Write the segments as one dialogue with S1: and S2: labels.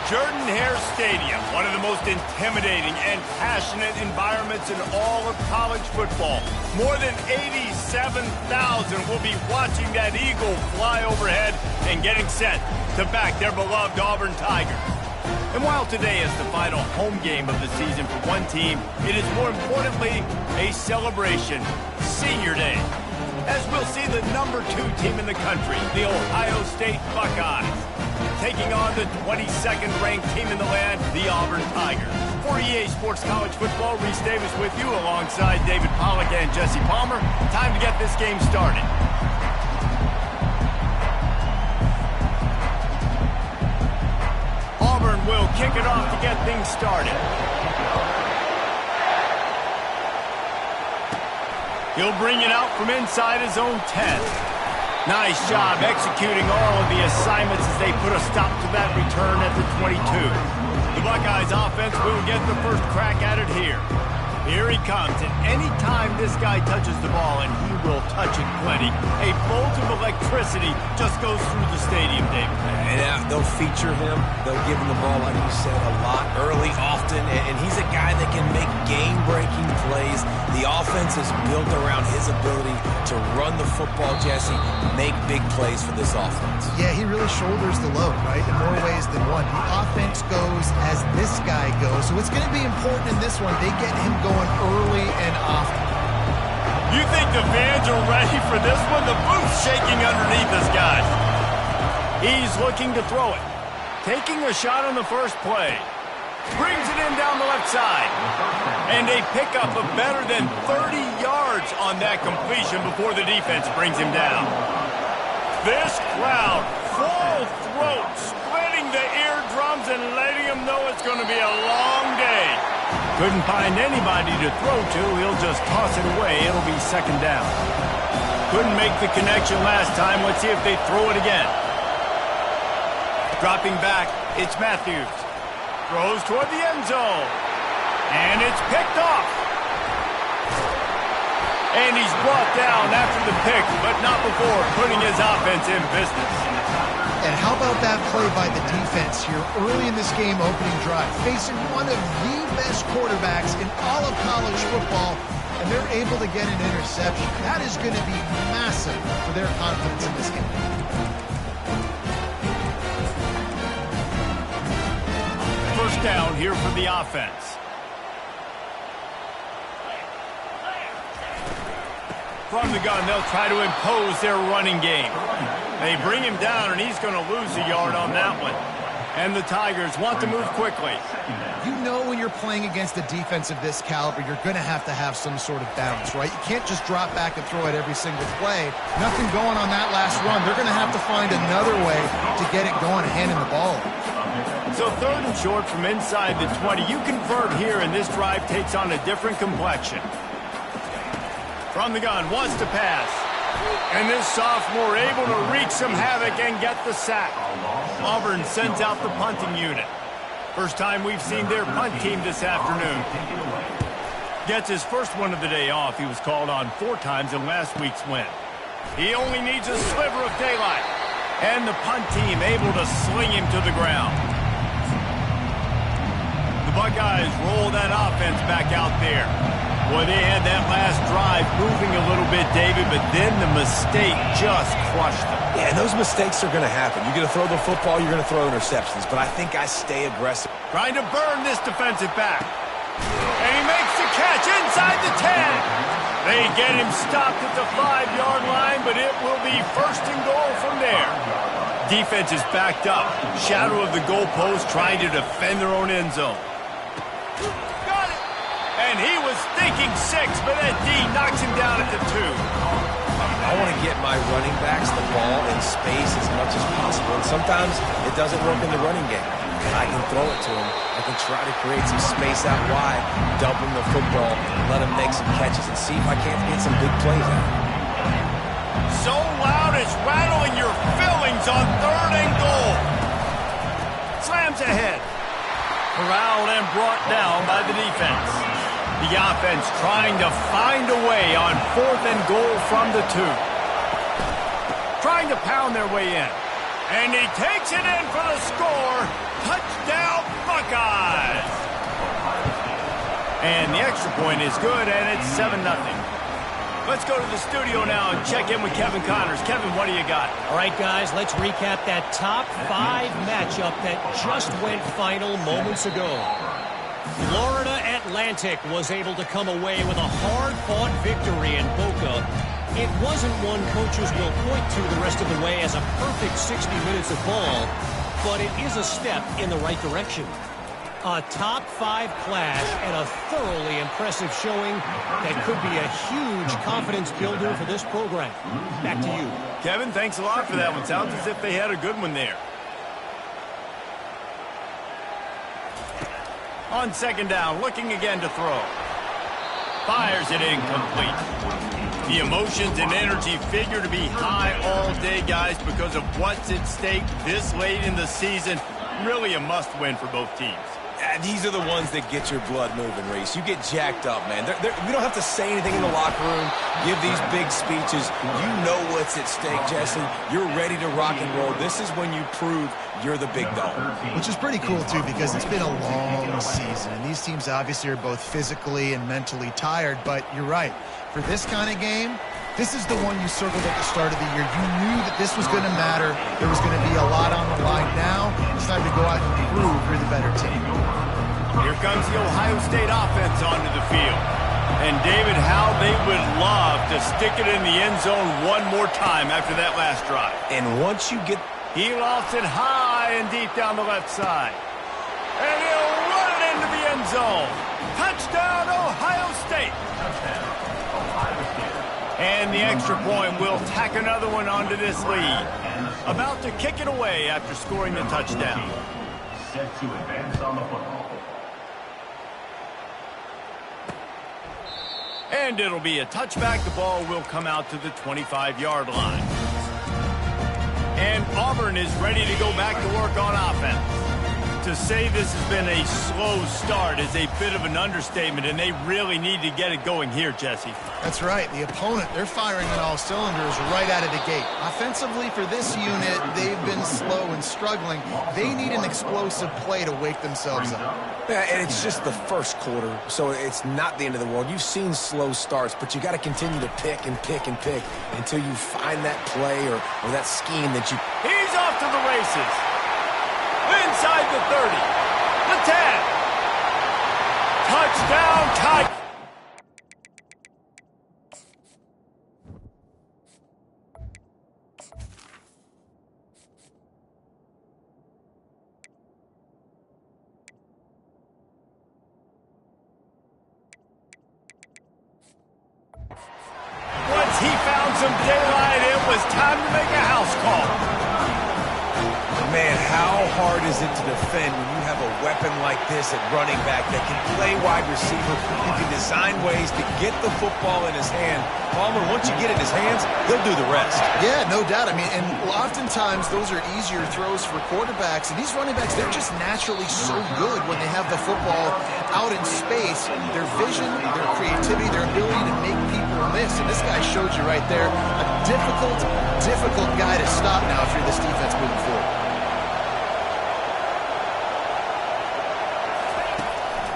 S1: Jordan-Hare Stadium, one of the most intimidating and passionate environments in all of college football. More than 87,000 will be watching that eagle fly overhead and getting set to back their beloved Auburn Tigers. And while today is the final home game of the season for one team, it is more importantly a celebration, Senior Day, as we'll see the number 2 team in the country, the Ohio State Buckeyes, taking on the 22nd ranked team in the land, the Auburn Tigers. For EA Sports College Football, Reese Davis with you alongside David Pollack and Jesse Palmer. Time to get this game started. Auburn will kick it off to get things started. He'll bring it out from inside his own 10. Nice job executing all of the assignments as they put a stop to that return at the 22. The Buckeyes offense will get the first crack at it here. Here he comes, and any time this guy touches the ball, and he will touch it plenty, a bolt of electricity just goes through the stadium, David.
S2: And they'll feature him. They'll give him the ball, like you said, a lot, early, often, and he's a guy that can make game-breaking plays. The offense is built around his ability to run the football, Jesse, make big plays for this offense.
S3: Yeah, he really shoulders the load, right, in more ways than one. The offense goes as this guy goes, so it's going to be important in this one. They get him going early and often.
S1: You think the fans are ready for this one? The booth's shaking underneath us, guys. He's looking to throw it. Taking a shot on the first play. Brings it in down the left side. And a pickup of better than 30 yards on that completion before the defense brings him down. This crowd, full throat, splitting the eardrums and letting them know it's going to be a long day. Couldn't find anybody to throw to. He'll just toss it away. It'll be second down. Couldn't make the connection last time. Let's see if they throw it again. Dropping back, it's Matthews. Throws toward the end zone. And it's picked off. And he's brought down after the pick, but not before putting his offense in business.
S3: And how about that play by the defense here early in this game opening drive, facing one of the best quarterbacks in all of college football, and they're able to get an interception. That is going to be massive for their confidence in this game.
S1: First down here for the offense. From the gun, they'll try to impose their running game. They bring him down, and he's going to lose a yard on that one. And the Tigers want to move quickly.
S3: You know when you're playing against a defense of this caliber, you're going to have some sort of balance, right? You can't just drop back and throw it every single play. Nothing going on that last run. They're going to have to find another way to get it going and handing the ball.
S1: So third and short from inside the 20. You convert here, and this drive takes on a different complexion. From the gun, wants to pass. And this sophomore able to wreak some havoc and get the sack. Auburn sends out the punting unit. First time we've seen their punt team this afternoon. Gets his first one of the day off. He was called on 4 times in last week's win. He only needs a sliver of daylight. And the punt team able to sling him to the ground. The Buckeyes roll that offense back out there. Boy, they had that last drive moving a little bit, David, but then the mistake just crushed them.
S2: Yeah, and those mistakes are going to happen. You're going to throw the football, you're going to throw interceptions, but I think I stay aggressive.
S1: Trying to burn this defensive back. And he makes the catch inside the 10. They get him stopped at the 5-yard line, but it will be first and goal from there. Defense is backed up. Shadow of the goalpost trying to defend their own end zone. And he was thinking 6, but that D knocks him down at the 2.
S2: I want to get my running backs the ball in space as much as possible. And sometimes it doesn't work in the running game. And I can throw it to him. I can try to create some space out wide, dump him the football, let him make some catches, and see if I can't get some big plays out of him.
S1: So loud it's rattling your fillings on 3rd and goal. Slams ahead. Corralled and brought down by the defense. The offense trying to find a way on 4th and goal from the 2. Trying to pound their way in. And he takes it in for the score. Touchdown. extra point is good, and it's 7-0. Let's go to the studio now and check in with Kevin Connors. Kevin, what do you got?
S4: All right, guys, let's recap that top 5 matchup that just went final moments ago. Florida Atlantic was able to come away with a hard-fought victory in Boca. It wasn't one coaches will point to the rest of the way as a perfect 60 minutes of ball, but it is a step in the right direction. A top 5 clash and a thoroughly impressive showing that could be a huge confidence builder for this program. Back to you.
S1: Kevin, thanks a lot for that one. Sounds as if they had a good one there. On second down, looking again to throw. Fires it incomplete. The emotions and energy figure to be high all day, guys, because of what's at stake this late in the season. Really a must-win for both teams.
S2: These are the ones that get your blood moving, Reese. You get jacked up, man. We don't have to say anything in the locker room, give these big speeches. You know what's at stake, Jesse. You're ready to rock and roll. This is when you prove you're the big dog.
S3: Which is pretty cool, too, because it's been a long season. And these teams obviously are both physically and mentally tired. But you're right. For this kind of game, this is the one you circled at the start of the year. You knew that this was going to matter. There was going to be a lot on the line. Now it's time to go out and prove you're the better team.
S1: Here comes the Ohio State offense onto the field. And David, how they would love to stick it in the end zone one more time after that last drive.
S2: And once you get...
S1: He lost it high and deep down the left side. And he'll run it into the end zone. Touchdown, Ohio State. And the extra point will tack another one onto this lead. About to kick it away after scoring the touchdown.
S5: Set to advance on the football.
S1: And it'll be a touchback. The ball will come out to the 25-yard line. And Auburn is ready to go back to work on offense. To say this has been a slow start is a bit of an understatement, and they really need to get it going here, Jesse.
S3: That's right. The opponent, they're firing on all cylinders right out of the gate. Offensively, for this unit, they've been slow and struggling. They need an explosive play to wake themselves up.
S2: Yeah, and it's just the first quarter, so it's not the end of the world. You've seen slow starts, but you got to continue to pick and pick and pick until you find that play or that scheme that you...
S1: He's off to the races. Inside the 30, the 10. Touchdown, Tigers. Once he found some daylight, it was time to make a house call.
S2: Man, how hard is it to defend when you have a weapon like this at running back that can play wide receiver, who can design ways to get the football in his hand? Palmer, once you get it in his hands, he'll do the rest.
S3: Yeah, no doubt. I mean, and oftentimes those are easier throws for quarterbacks. And these running backs, they're just naturally so good when they have the football out in space. Their vision, their creativity, their ability to make people miss. And this guy showed you right there, a difficult guy to stop now if you're this defense moving forward.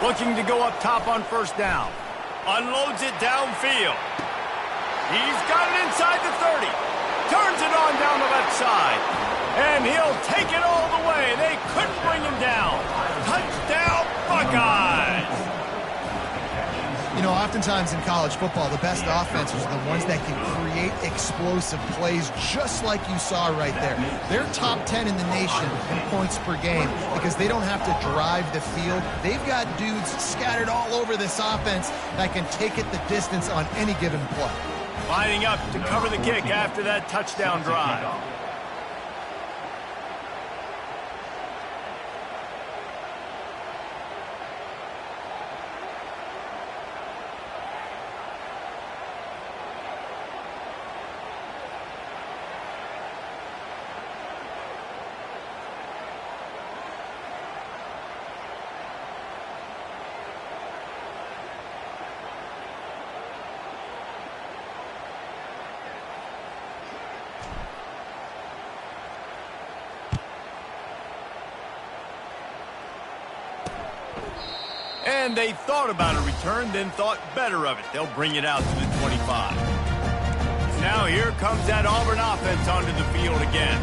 S1: Looking to go up top on first down. Unloads it downfield. He's got it inside the 30. Turns it on down the left side. And he'll take it all the way. They couldn't bring him down. Touchdown, Buckeyes!
S3: You know, oftentimes in college football, the best offenses are the ones that can create explosive plays just like you saw right there. They're top 10 in the nation in points per game because they don't have to drive the field. They've got dudes scattered all over this offense that can take it the distance on any given play.
S1: Lining up to cover the kick after that touchdown drive. And they thought about a return, then thought better of it. They'll bring it out to the 25. Now here comes that Auburn offense onto the field again.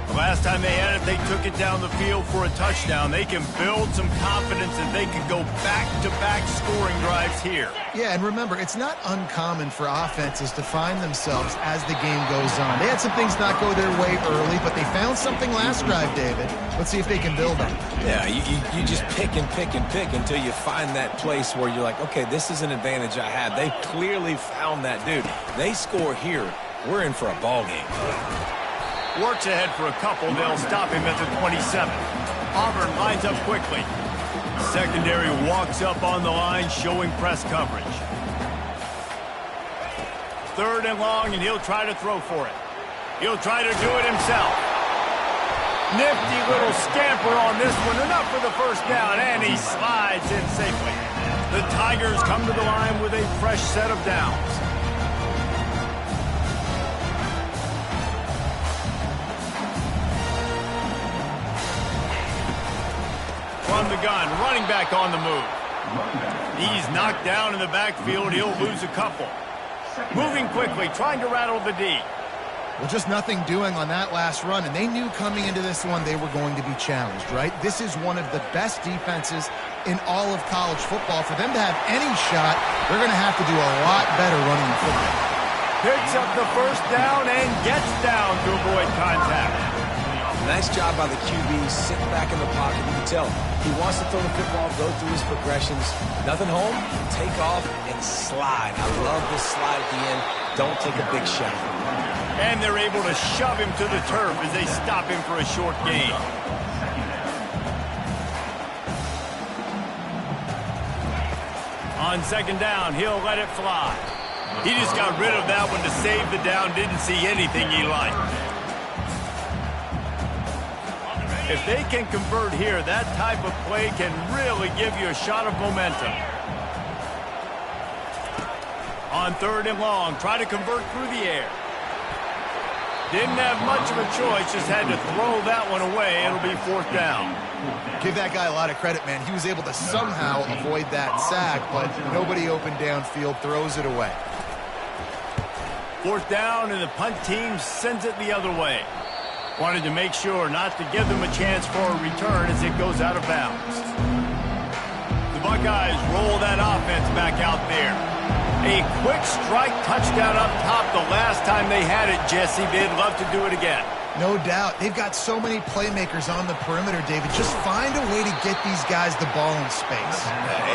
S1: The last time they had it, they took it down the field for a touchdown. They can build some confidence that they can go back-to-back scoring drives here.
S3: Yeah, and remember, it's not uncommon for offenses to find themselves as the game goes on. They had some things not go their way early, but they found something last drive, David. Let's see if they can build on it.
S2: Yeah, you just pick and pick and pick until you find that place where you're like, okay, this is an advantage I have. They clearly found that, dude. They score here, we're in for a ball game.
S1: Works ahead for a couple. They'll stop him at the 27. Auburn lines up quickly. Secondary walks up on the line, showing press coverage. 3rd and long, and he'll try to throw for it. He'll try to do it himself. Nifty little scamper on this one. Enough for the first down, and he slides in safely. The Tigers come to the line with a fresh set of downs. From the gun, running back on the move. He's knocked down in the backfield. He'll lose a couple. Moving quickly, trying to rattle the D.
S3: Well, just nothing doing on that last run, and they knew coming into this one they were going to be challenged, right? This is one of the best defenses in all of college football. For them to have any shot, they're going to have to do a lot better running the football.
S1: Picks up the first down and gets down to avoid contact.
S2: Nice job by the QB, sitting back in the pocket. You can tell he wants to throw the football, go through his progressions. Nothing home, take off, and slide. I love this slide at the end. Don't take a big shot.
S1: And they're able to shove him to the turf as they stop him for a short gain. On 2nd down, he'll let it fly. He just got rid of that one to save the down. Didn't see anything he liked. If they can convert here, that type of play can really give you a shot of momentum. On 3rd and long, try to convert through the air. Didn't have much of a choice, just had to throw that one away. It'll be 4th down.
S3: Give that guy a lot of credit, man. He was able to somehow avoid that sack, but nobody open downfield, throws it away.
S1: 4th down, and the punt team sends it the other way. Wanted to make sure not to give them a chance for a return as it goes out of bounds. The Buckeyes roll that offense back out there. A quick strike touchdown up top the last time they had it, Jesse. They'd love to do it again.
S3: No doubt. They've got so many playmakers on the perimeter, David. Just find a way to get these guys the ball in space.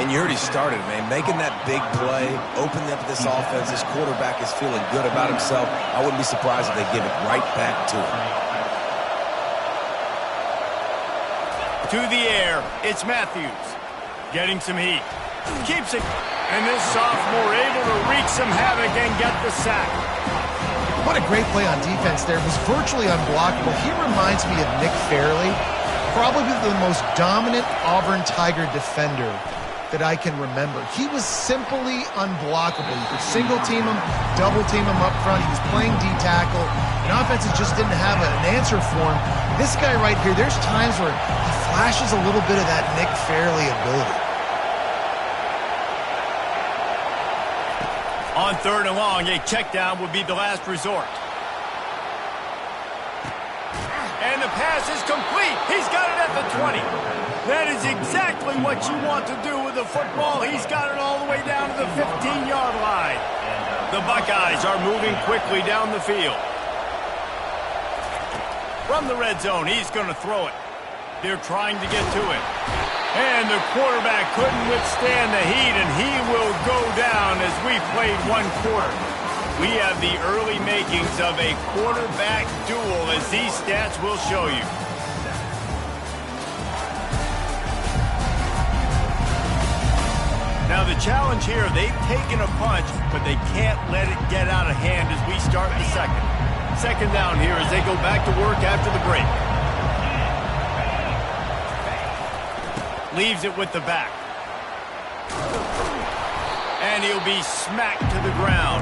S2: And you already started, man. Making that big play, opening up this offense. This quarterback is feeling good about himself. I wouldn't be surprised if they give it right back to him.
S1: To the air, it's Matthews. Getting some heat. Keeps it. And this sophomore able to wreak some havoc and get the sack.
S3: What a great play on defense there. It was virtually unblockable. He reminds me of Nick Fairley, probably the most dominant Auburn Tiger defender that I can remember. He was simply unblockable. You could single team him, double team him up front. He was playing D-tackle, and offenses just didn't have an answer for him. This guy right here, there's times where he flashes a little bit of that Nick Fairley ability.
S1: On 3rd and long, a check down would be the last resort. And the pass is complete. He's got it at the 20. That is exactly what you want to do with the football. He's got it all the way down to the 15-yard line. The Buckeyes are moving quickly down the field. From the red zone, he's going to throw it. They're trying to get to it. And the quarterback couldn't withstand the heat, and he will go down as we played 1 quarter. We have the early makings of a quarterback duel, as these stats will show you. Now the challenge here, they've taken a punch, but they can't let it get out of hand as we start the second. 2nd down here as they go back to work after the break. Leaves it with the back. And he'll be smacked to the ground.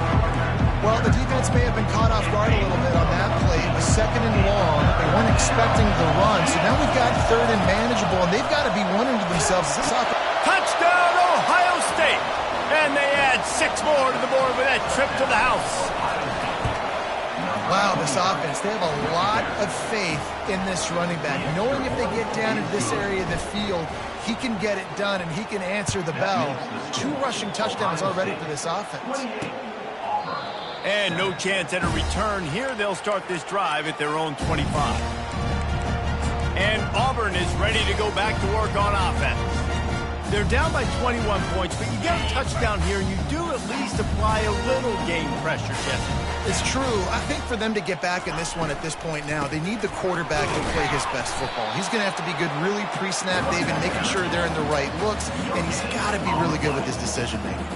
S3: Well, the defense may have been caught off guard a little bit on that play. It was second and long. They weren't expecting the run, so now we've got third and manageable, and they've got to be wondering to themselves, is this offense?
S1: Touchdown, Ohio State! And they add 6 more to the board with that trip to the house.
S3: Wow, this offense, they have a lot of faith in this running back. Knowing if they get down in this area of the field, he can get it done and he can answer the bell. 2 rushing touchdowns already for this offense.
S1: And no chance at a return here. They'll start this drive at their own 25. And Auburn is ready to go back to work on offense. They're down by 21 points, but you get a touchdown here, and you do at least apply a little game pressure, Jesse.
S3: It's true. I think for them to get back in this one at this point now, they need the quarterback to play his best football. He's going to have to be good really pre-snap, David, making sure they're in the right looks, and he's got to be really good with his decision-making.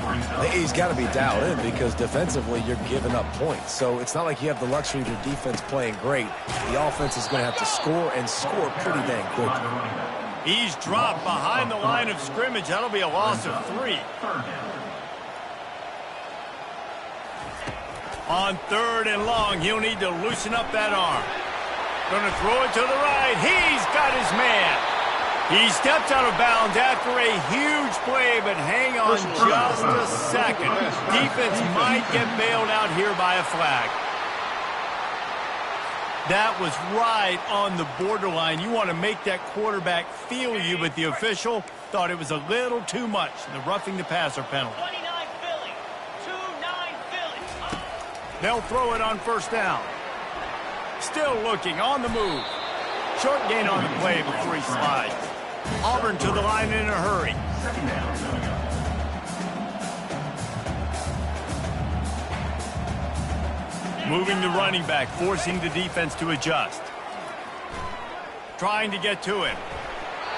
S2: He's got to be dialed in because defensively you're giving up points. So it's not like you have the luxury of your defense playing great. The offense is going to have to score and score pretty dang quickly.
S1: He's dropped behind the line of scrimmage. That'll be a loss of 3. On 3rd and long, he'll need to loosen up that arm. Going to throw it to the right. He's got his man. He steps out of bounds after a huge play, but hang on just a second. Defense might get bailed out here by a flag. That was right on the borderline. You want to make that quarterback feel you, but the official thought it was a little too much. The roughing the passer penalty.
S4: 29 Philly. 2-9 Philly.
S1: They'll throw it on 1st down. Still looking on the move. Short gain on the play before he slides. Auburn to the line in a hurry. Moving the running back, forcing the defense to adjust. Trying to get to him.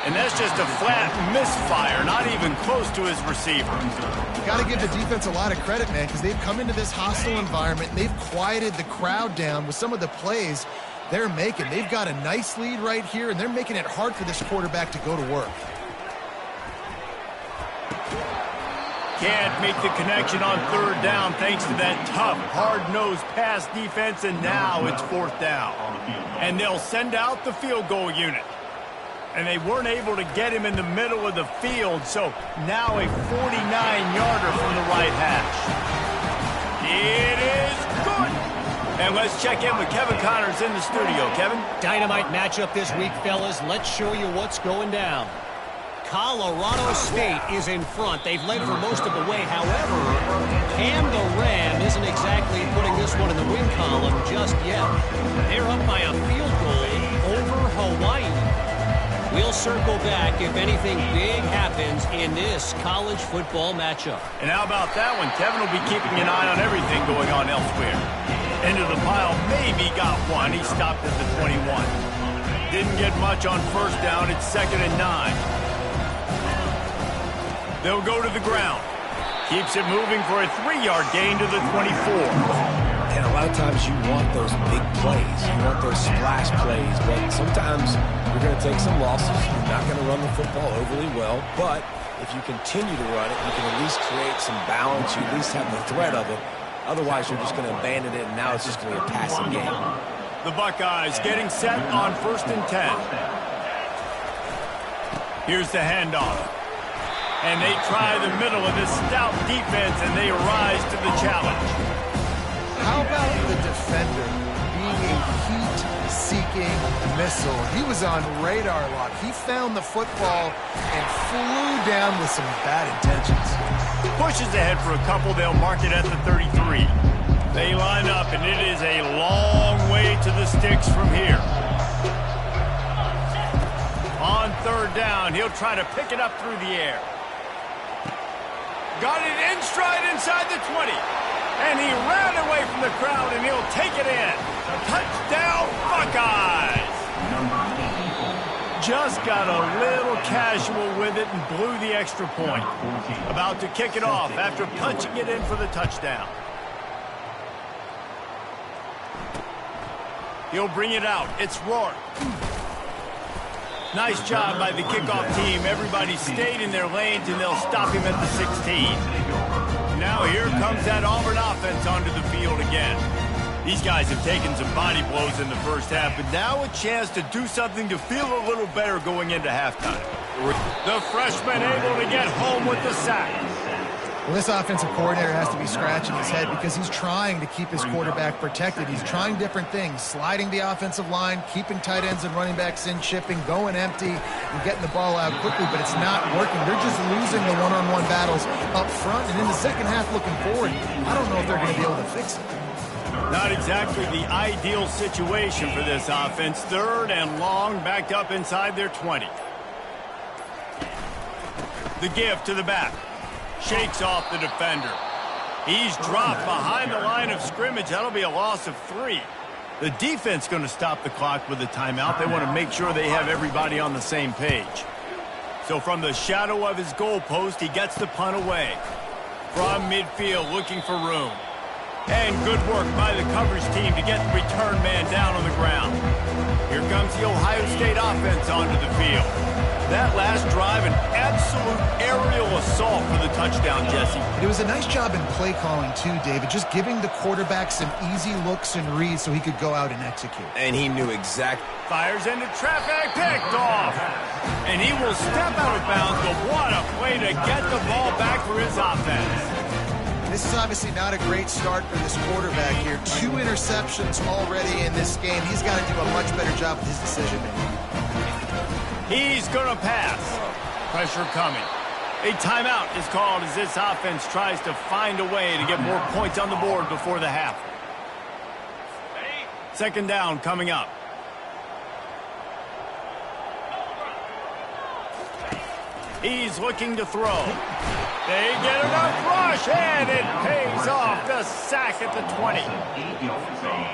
S1: And that's just a flat misfire, not even close to his receiver.
S3: Got to give the defense a lot of credit, man, because they've come into this hostile environment, and they've quieted the crowd down with some of the plays they're making. They've got a nice lead right here, and they're making it hard for this quarterback to go to work.
S1: Can't make the connection on 3rd down thanks to that tough, hard-nosed pass defense, and now it's 4th down. And they'll send out the field goal unit. And they weren't able to get him in the middle of the field, so now a 49-yarder from the right hash. It is good! And let's check in with Kevin Connors in the studio. Kevin?
S4: Dynamite matchup this week, fellas. Let's show you what's going down. Colorado State is in front. They've led for most of the way. However, Cam the Ram isn't exactly putting this one in the win column just yet. They're up by a field goal over Hawaii. We'll circle back if anything big happens in this college football matchup.
S1: And how about that one? Kevin will be keeping an eye on everything going on elsewhere. Into the pile, maybe got one. He stopped at the 21. Didn't get much on 1st down. It's 2nd and 9. They'll go to the ground. Keeps it moving for a 3-yard gain to the 24.
S2: And a lot of times you want those big plays. You want those splash plays. But sometimes you're going to take some losses. You're not going to run the football overly well. But if you continue to run it, you can at least create some balance. You at least have the threat of it. Otherwise, you're just going to abandon it, and now it's just going to be a passing game.
S1: The Buckeyes getting set on 1st and 10. Here's the handoff. And they try the middle of this stout defense, and they rise to the challenge.
S3: How about the defender being a heat-seeking missile? He was on radar lock. He found the football and flew down with some bad intentions.
S1: Pushes ahead for a couple. They'll mark it at the 33. They line up, and it is a long way to the sticks from here. On 3rd down, he'll try to pick it up through the air. Got it in stride inside the 20. And he ran away from the crowd, and he'll take it in. Touchdown, Buckeyes! Just got a little casual with it and blew the extra point. About to kick it off after punching it in for the touchdown. He'll bring it out. It's Rourke. Nice job by the kickoff team. Everybody stayed in their lanes, and they'll stop him at the 16. Now here comes that Auburn offense onto the field again. These guys have taken some body blows in the first half, but now a chance to do something to feel a little better going into halftime. The freshman able to get home with the sack.
S3: Well, this offensive coordinator has to be scratching his head because he's trying to keep his quarterback protected. He's trying different things, sliding the offensive line, keeping tight ends and running backs in, chipping, going empty, and getting the ball out quickly, but it's not working. They're just losing the one-on-one battles up front, and in the second half looking forward, I don't know if they're going to be able to fix it.
S1: Not exactly the ideal situation for this offense. 3rd and long, backed up inside their 20. The give to the back. Shakes off the defender. He's dropped behind the line of scrimmage. That'll be a loss of 3. The defense going to stop the clock with a timeout. They want to make sure they have everybody on the same page. So from the shadow of his goalpost, he gets the punt away. From midfield, looking for room. And good work by the coverage team to get the return man down on the ground. Here comes the Ohio State offense onto the field. That last drive, an absolute aerial assault for the touchdown, Jesse.
S3: It was a nice job in play calling, too, David, just giving the quarterback some easy looks and reads so he could go out and execute.
S2: And he knew exactly.
S1: Fires into traffic, picked off. And he will step out of bounds, but what a play to get the ball back for his offense.
S3: This is obviously not a great start for this quarterback here. 2 interceptions already in this game. He's got to do a much better job with his decision-making.
S1: He's going to pass. Pressure coming. A timeout is called as this offense tries to find a way to get more points on the board before the half. 2nd down coming up. He's looking to throw. They get enough rush, and it pays off. The sack at the 20.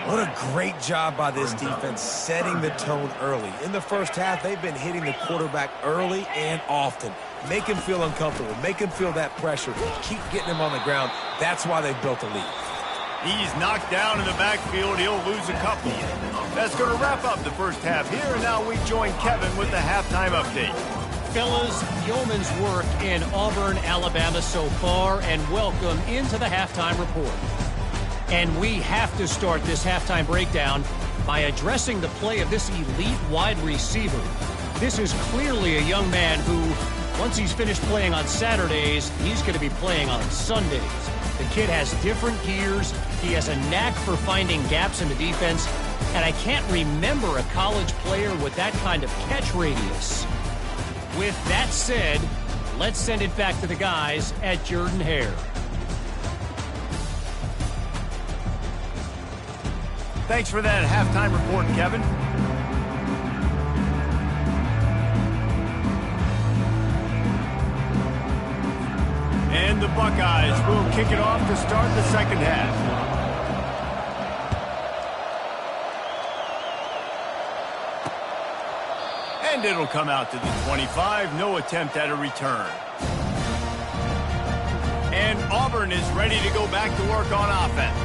S2: What a great job by this defense setting the tone early. In the first half, they've been hitting the quarterback early and often. Make him feel uncomfortable. Make him feel that pressure. Keep getting him on the ground. That's why they've built a lead.
S1: He's knocked down in the backfield. He'll lose a couple. That's going to wrap up the first half here, and now we join Kevin with the halftime update.
S4: Fellas, yeoman's work in Auburn, Alabama so far, and welcome into the halftime report. And we have to start this halftime breakdown by addressing the play of this elite wide receiver. This is clearly a young man who, once he's finished playing on Saturdays, he's going to be playing on Sundays. The kid has different gears. He has a knack for finding gaps in the defense. And I can't remember a college player with that kind of catch radius. With that said, let's send it back to the guys at Jordan-Hare.
S1: Thanks for that halftime report, Kevin. And the Buckeyes will kick it off to start the second half. And it'll come out to the 25. No attempt at a return. And Auburn is ready to go back to work on offense.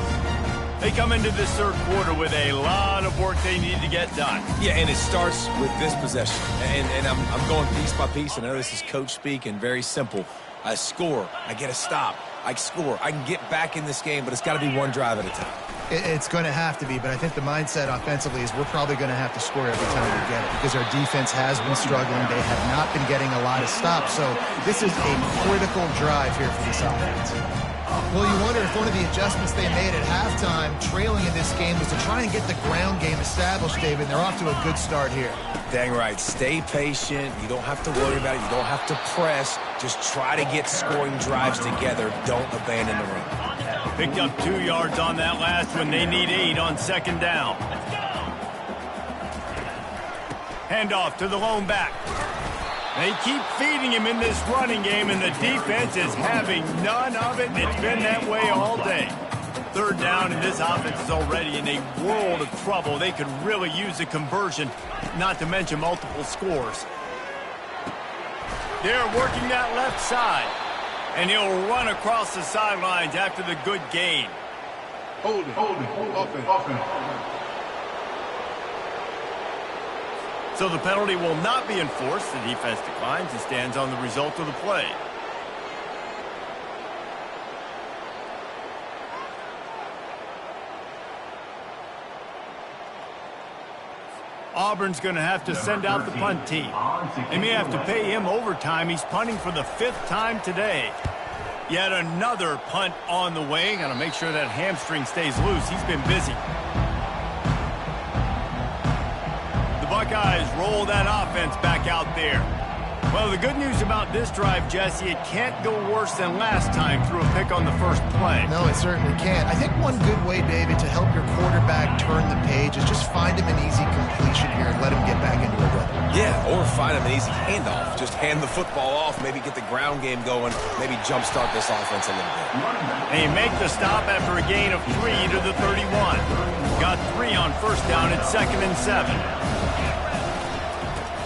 S1: They come into this third quarter with a lot of work they need to get done.
S2: Yeah, and it starts with this possession. And I'm going piece by piece. I know this is coach speak and very simple. I score. I get a stop. I score. I can get back in this game, but it's got to be one drive at a time.
S3: It's going to have to be, but I think the mindset offensively is we're probably going to have to score every time we get it because our defense has been struggling. They have not been getting a lot of stops, so this is a critical drive here for this offense. Well, you wonder if one of the adjustments they made at halftime, trailing in this game, was to try and get the ground game established, David. They're off to a good start here.
S2: Dang right. Stay patient. You don't have to worry about it. You don't have to press. Just try to get scoring drives together. Don't abandon the run.
S1: Picked up 2 yards on that last one. They need 8 on second down. Handoff to the lone back. They keep feeding him in this running game, and the defense is having none of it. It's been that way all day. Third down, and this offense is already in a world of trouble. They could really use a conversion, not to mention multiple scores. They're working that left side, and he'll run across the sidelines after the good gain.
S5: Hold it, offense.
S1: So the penalty will not be enforced. The defense declines and stands on the result of the play. Auburn's going to have to send out the punt team. They may have to pay him overtime. He's punting for the 5th time today. Yet another punt on the way. Got to make sure that hamstring stays loose. He's been busy. The Buckeyes roll that offense back out there. Well, the good news about this drive, Jesse, it can't go worse than last time through a pick on the first play.
S3: No, it certainly can't. I think one good way, David, to help your quarterback turn the page is just find him an easy completion here and let him get back into a rhythm.
S2: Yeah, or find him an easy handoff. Just hand the football off, maybe get the ground game going, maybe jumpstart this offense a little bit.
S1: They make the stop after a gain of 3 to the 31. Got 3 on first down at 2nd and 7.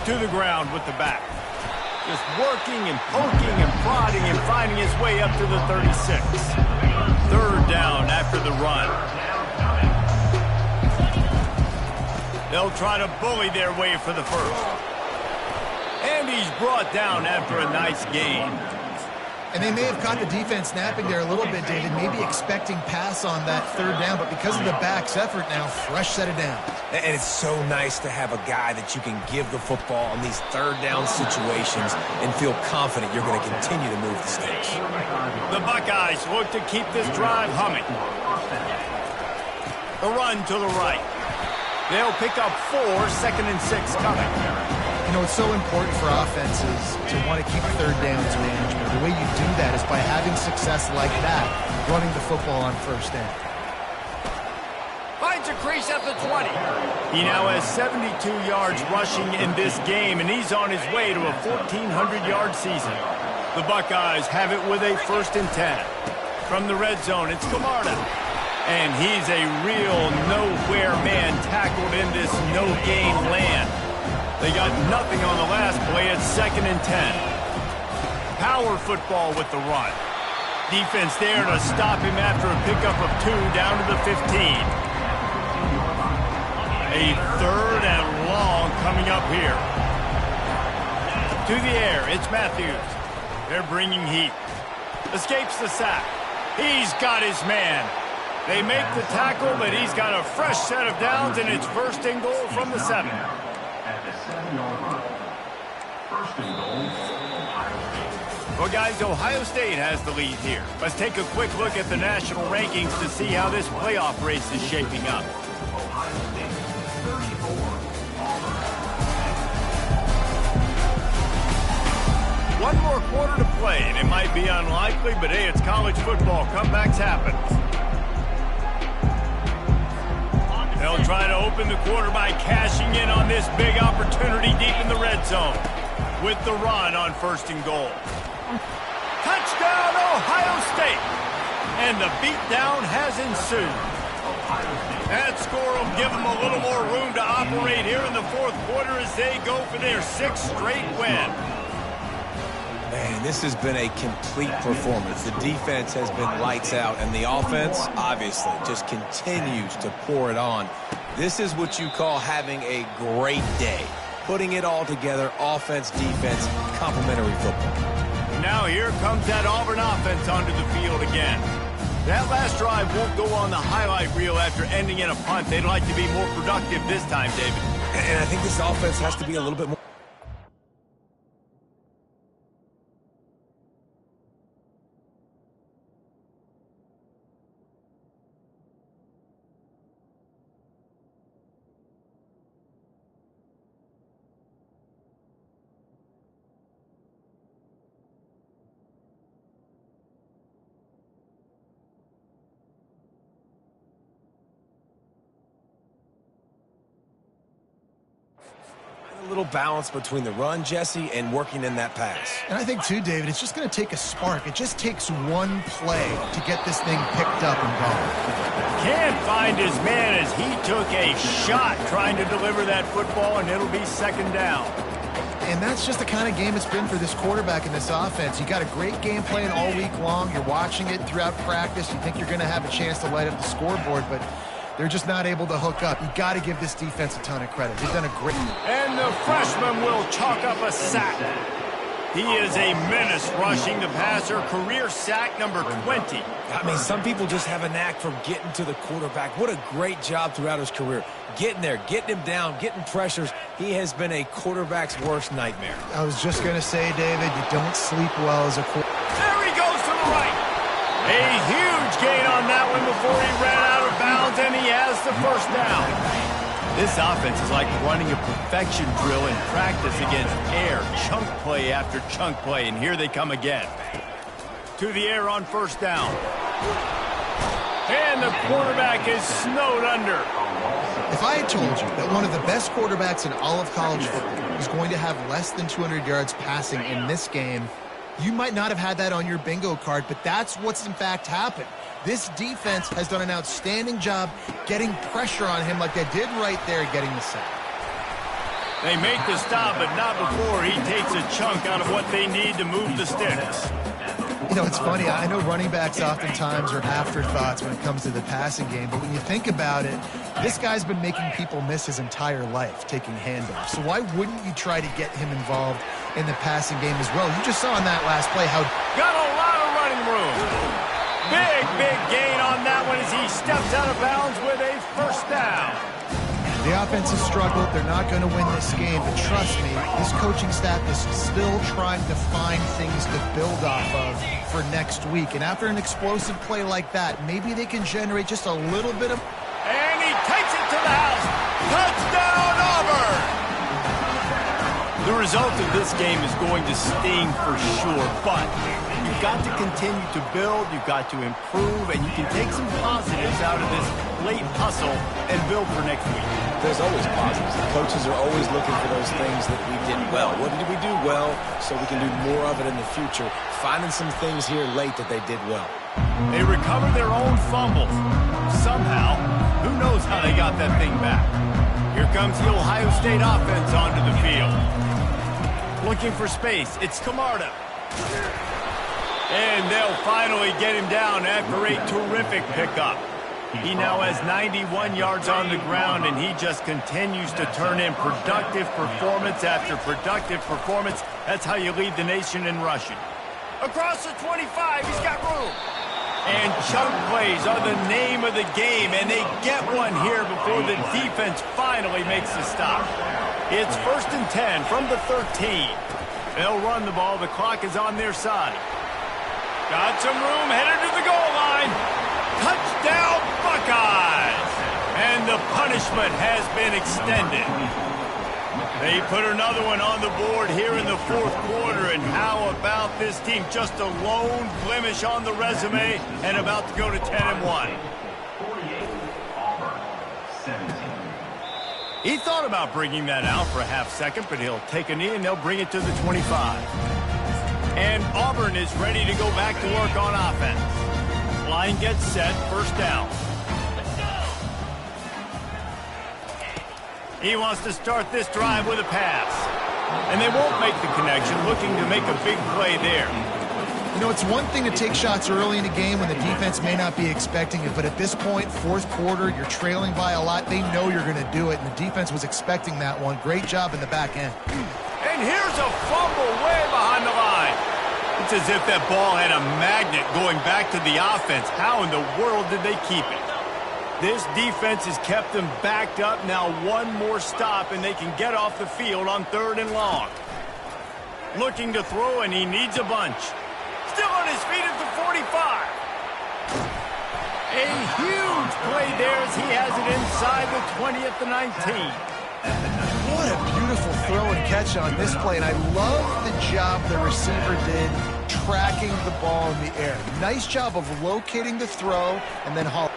S1: To the ground with the back. Just working and poking and prodding and finding his way up to the 36. 3rd down after the run. They'll try to bully their way for the first. And he's brought down after a nice gain.
S3: And they may have caught the defense snapping there a little bit, David, maybe expecting pass on that 3rd down, but because of the back's effort now, fresh set of downs.
S2: And it's so nice to have a guy that you can give the football on these 3rd down situations and feel confident you're going to continue to move the sticks.
S1: The Buckeyes look to keep this drive humming. The run to the right. They'll pick up 4, 2nd and 6 coming.
S3: You know, it's so important for offenses to want to keep 3rd downs manageable. The way you do that is by having success like that, running the football on 1st down.
S1: Finds a crease at the 20. He now has 72 yards rushing in this game, and he's on his way to a 1,400-yard season. The Buckeyes have it with a 1st and 10. From the red zone, it's Camarda. And he's a real nowhere man tackled in this no-gain land. They got nothing on the last play at 2nd and 10. Power football with the run. Defense there to stop him after a pickup of 2 down to the 15. A 3rd and long coming up here. To the air, it's Matthews. They're bringing heat. Escapes the sack. He's got his man. They make the tackle, but he's got a fresh set of downs, and it's 1st and goal from the 7. Well, guys, Ohio State has the lead here. Let's take a quick look at the national rankings to see how this playoff race is shaping up. One more quarter to play, and it might be unlikely, but hey, it's college football. Comebacks happen. They'll try to open the quarter by cashing in on this big opportunity deep in the red zone with the run on 1st and goal. Touchdown, Ohio State! And the beatdown has ensued. That score will give them a little more room to operate here in the 4th quarter as they go for their 6th straight win.
S2: Man, this has been a complete performance. The defense has been lights out, and the offense, obviously, just continues to pour it on. This is what you call having a great day. Putting it all together, offense, defense, complementary football.
S1: Now here comes that Auburn offense onto the field again. That last drive won't go on the highlight reel after ending in a punt. They'd like to be more productive this time, David.
S2: And I think this offense has to be a little bit more. A little balance between the run, Jesse, and working in that pass.
S3: And I think, too, David, it's just going to take a spark. It just takes one play to get this thing picked up and going.
S1: Can't find his man as he took a shot trying to deliver that football, and it'll be 2nd down.
S3: And that's just the kind of game it's been for this quarterback in this offense. You got a great game plan all week long. You're watching it throughout practice. You think you're going to have a chance to light up the scoreboard, but they're just not able to hook up. You got to give this defense a ton of credit. They've done a great.
S1: And the freshman will chalk up a sack. He is a menace rushing the passer, career sack number 20.
S2: I mean, some people just have a knack for getting to the quarterback. What a great job throughout his career. Getting there, getting him down, getting pressures. He has been a quarterback's worst nightmare.
S3: I was just going to say, David, you don't sleep well as a quarterback.
S1: There he goes to the right. A huge gain on that one before he ran out of bounds, and he has the first down. This offense is like running a perfection drill in practice against air, chunk play after chunk play, and here they come again. To the air on first down. And the quarterback is snowed under.
S3: If I had told you that one of the best quarterbacks in all of college football is going to have less than 200 yards passing in this game, you might not have had that on your bingo card, but that's what's in fact happened. This defense has done an outstanding job getting pressure on him like they did right there, getting the sack.
S1: They make the stop, but not before he takes a chunk out of what they need to move the sticks.
S3: You know, it's funny. I know running backs oftentimes are afterthoughts when it comes to the passing game, but when you think about it, this guy's been making people miss his entire life taking handoffs. So why wouldn't you try to get him involved in the passing game as well? You just saw in that last play how...
S1: Got a lot of running room. Big gain on that one as he steps out of bounds with a first down.
S3: The offense has struggled. They're not going to win this game, but trust me, this coaching staff is still trying to find things to build off of for next week. And after an explosive play like that, maybe they can generate just a little bit of...
S1: And he takes it to the house. Touchdown, Auburn! The result of this game is going to sting for sure, but you've got to continue to build, you've got to improve, and you can take some positives out of this late hustle and build for next week.
S2: There's always positives. The coaches are always looking for those things that we did well. What did we do well so we can do more of it in the future? Finding some things here late that they did well.
S1: They recover their own fumbles. Somehow, who knows how they got that thing back. Here comes the Ohio State offense onto the field. Looking for space. It's Camarda. And they'll finally get him down after a terrific pickup. He now has 91 yards on the ground, and he just continues to turn in productive performance after productive performance. That's how you lead the nation in rushing. Across the 25, he's got room. And chunk plays are the name of the game, and they get one here before the defense finally makes the stop. It's 1st and 10 from the 13. They'll run the ball. The clock is on their side. Got some room, headed to the goal line. Touchdown, Buckeyes! And the punishment has been extended. They put another one on the board here in the fourth quarter, and how about this team? Just a lone blemish on the resume and about to go to 10-1. He thought about bringing that out for a half second, but he'll take a knee and they'll bring it to the 25. And Auburn is ready to go back to work on offense. Line gets set, first down. He wants to start this drive with a pass. And they won't make the connection, looking to make a big play there.
S3: You know, it's one thing to take shots early in a game when the defense may not be expecting it, but at this point, fourth quarter, you're trailing by a lot. They know you're going to do it, and the defense was expecting that one. Great job in the back end.
S1: And here's a fumble way behind the line. It's as if that ball had a magnet going back to the offense. How in the world did they keep it? This defense has kept them backed up. Now one more stop, and they can get off the field on 3rd and long. Looking to throw, and he needs a bunch. Still on his feet at the 45. A huge play there as he has it inside the 20 at the 19.
S3: What a beautiful throw and catch on this play, and I love the job the receiver did tracking the ball in the air. Nice job of locating the throw and then hauling.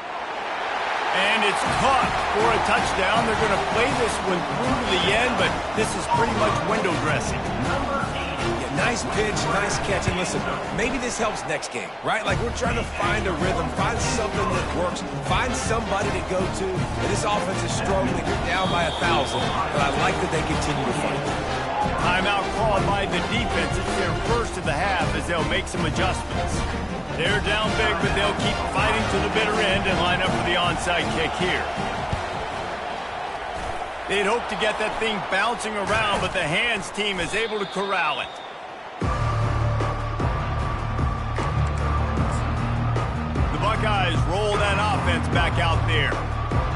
S1: And it's caught for a touchdown. They're going to play this one through to the end, but this is pretty much window dressing.
S2: Nice pitch, nice catch, and listen, maybe this helps next game, right? Like, we're trying to find a rhythm, find something that works, find somebody to go to. And this offense is struggling. You're down by 1,000, but I like that they continue to fight.
S1: Timeout called by the defense. It's their first of the half as they'll make some adjustments. They're down big, but they'll keep fighting to the bitter end and line up for the onside kick here. They'd hope to get that thing bouncing around, but the hands team is able to corral it. Buckeyes roll that offense back out there.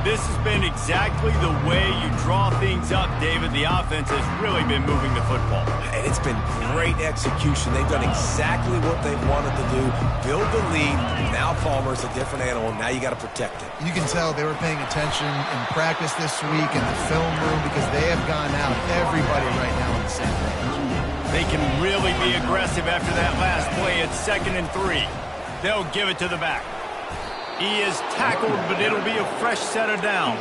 S1: This has been exactly the way you draw things up, David. The offense has really been moving the football.
S2: And it's been great execution. They've done exactly what they wanted to do. Build the lead. Now Palmer's a different animal. Now you got to protect it.
S3: You can tell they were paying attention in practice this week in the film room because they have gone out. Everybody right now on the same page.
S1: They can really be aggressive after that last play. It's 2nd and 3. They'll give it to the back. He is tackled, but it'll be a fresh set of downs.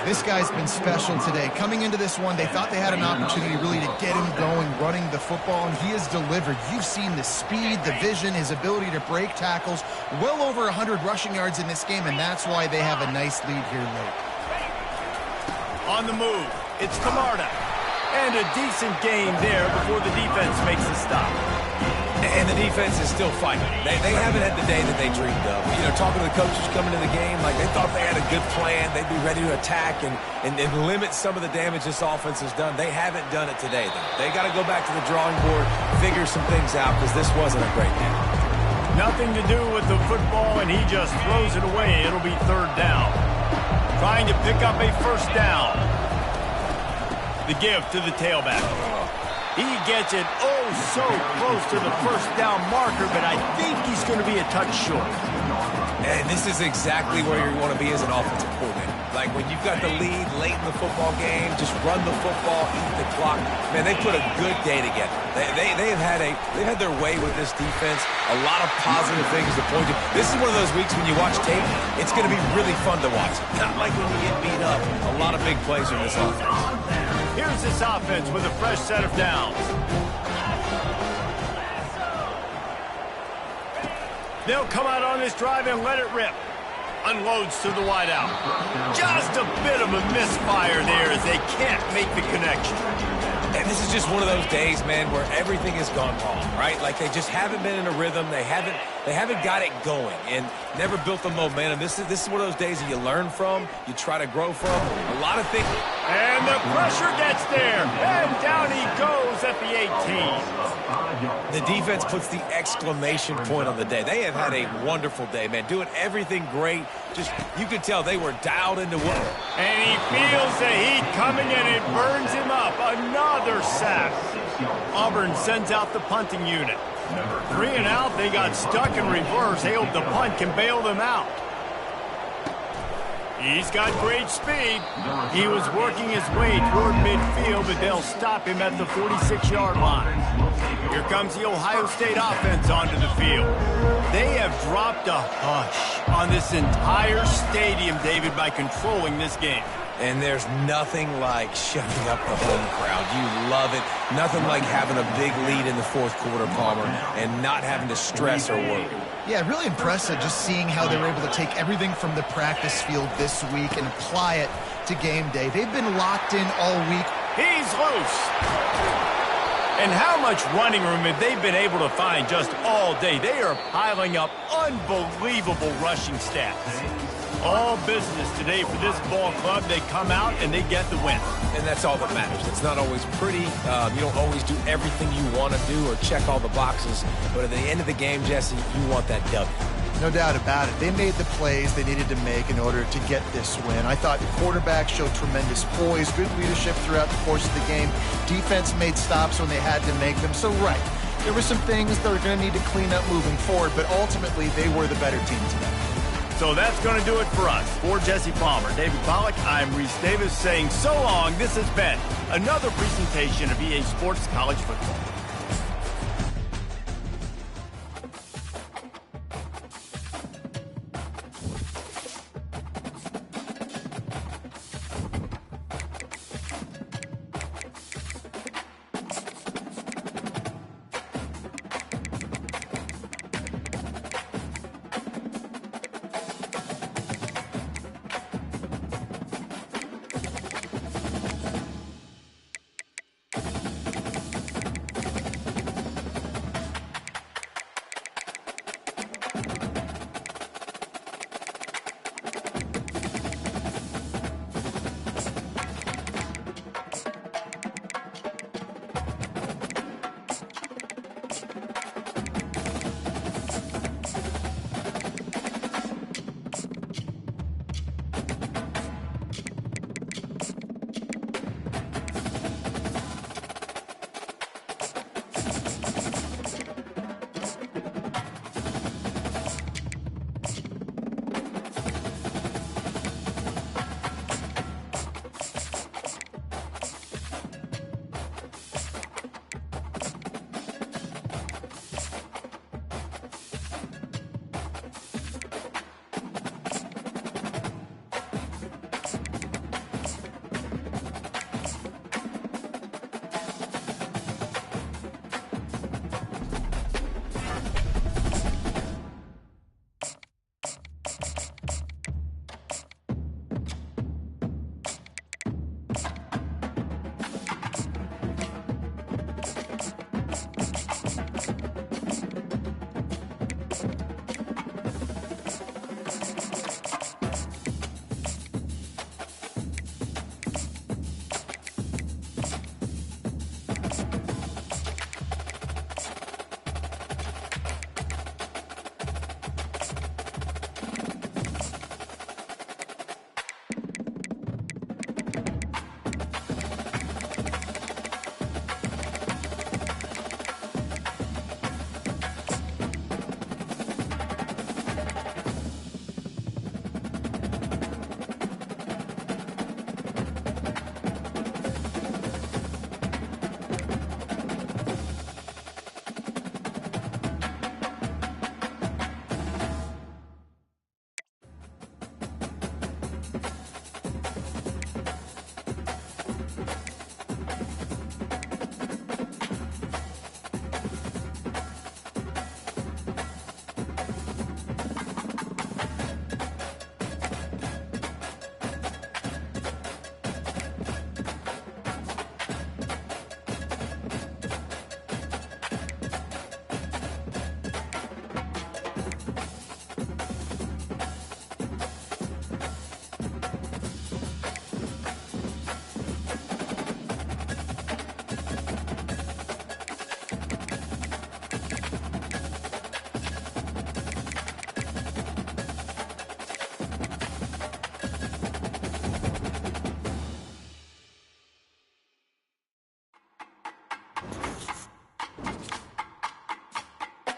S3: This guy's been special today. Coming into this one, they thought they had an opportunity really to get him going, running the football, and he has delivered. You've seen the speed, the vision, his ability to break tackles. Well over 100 rushing yards in this game, and that's why they have a nice lead here late.
S1: On the move, it's Camarda. And a decent gain there before the defense makes a stop.
S2: And the defense is still fighting. They haven't had the day that they dreamed of. You know, talking to the coaches coming to the game, like they thought they had a good plan. They'd be ready to attack and limit some of the damage this offense has done. They haven't done it today, though. They got to go back to the drawing board, figure some things out, because this wasn't a great game.
S1: Nothing to do with the football, and he just throws it away. It'll be 3rd down. Trying to pick up a 1st down. The give to the tailback. He gets it so close to the 1st down marker, but I think he's going to be a touch short.
S2: And this is exactly where you want to be as an offensive coordinator. Like when you've got the lead late in the football game, just run the football, eat the clock. Man, they put a good day together. They've had their way with this defense. A lot of positive things to point to. This is one of those weeks when you watch tape, it's going to be really fun to watch. Not like when you get beat up. A lot of big plays from this offense.
S1: Here's this offense with a fresh set of downs. They'll come out on this drive and let it rip. Unloads to the wideout. Just a bit of a misfire there as they can't make the connection.
S2: And this is just one of those days, man, where everything has gone wrong, right? Like they just haven't been in a rhythm. They haven't got it going and never built the momentum. This is one of those days that you learn from, you try to grow from. A lot of things.
S1: And the pressure gets there. And down he goes at the 18.
S2: The defense puts the exclamation point on the day. They have had a wonderful day, man. Doing everything great. Just, you could tell they were dialed into work.
S1: And he feels the heat coming and it burns him up. Another sack. Auburn sends out the punting unit. 3 and out, they got stuck in reverse. They hope the punt can bail them out. He's got great speed. He was working his way toward midfield, but they'll stop him at the 46-yard line. Here comes the Ohio State offense onto the field. They have dropped a hush on this entire stadium, David, by controlling this game.
S2: And there's nothing like shutting up the home crowd. You love it. Nothing like having a big lead in the 4th quarter, Palmer, and not having to stress or worry.
S3: Yeah, really impressive just seeing how they were able to take everything from the practice field this week and apply it to game day. They've been locked in all week.
S1: He's loose. And how much running room have they been able to find just all day? They are piling up unbelievable rushing stats. All business today for this ball club. They come out and they get the win.
S2: And that's all that matters. It's not always pretty. You don't always do everything you want to do or check all the boxes. But at the end of the game, Jesse, you want that W.
S3: No doubt about it. They made the plays they needed to make in order to get this win. I thought the quarterback showed tremendous poise, good leadership throughout the course of the game. Defense made stops when they had to make them. So, right, there were some things that are going to need to clean up moving forward, but ultimately they were the better team today.
S1: So that's going to do it for us. For Jesse Palmer, David Pollack, I'm Reese Davis saying so long. This has been another presentation of EA Sports College Football.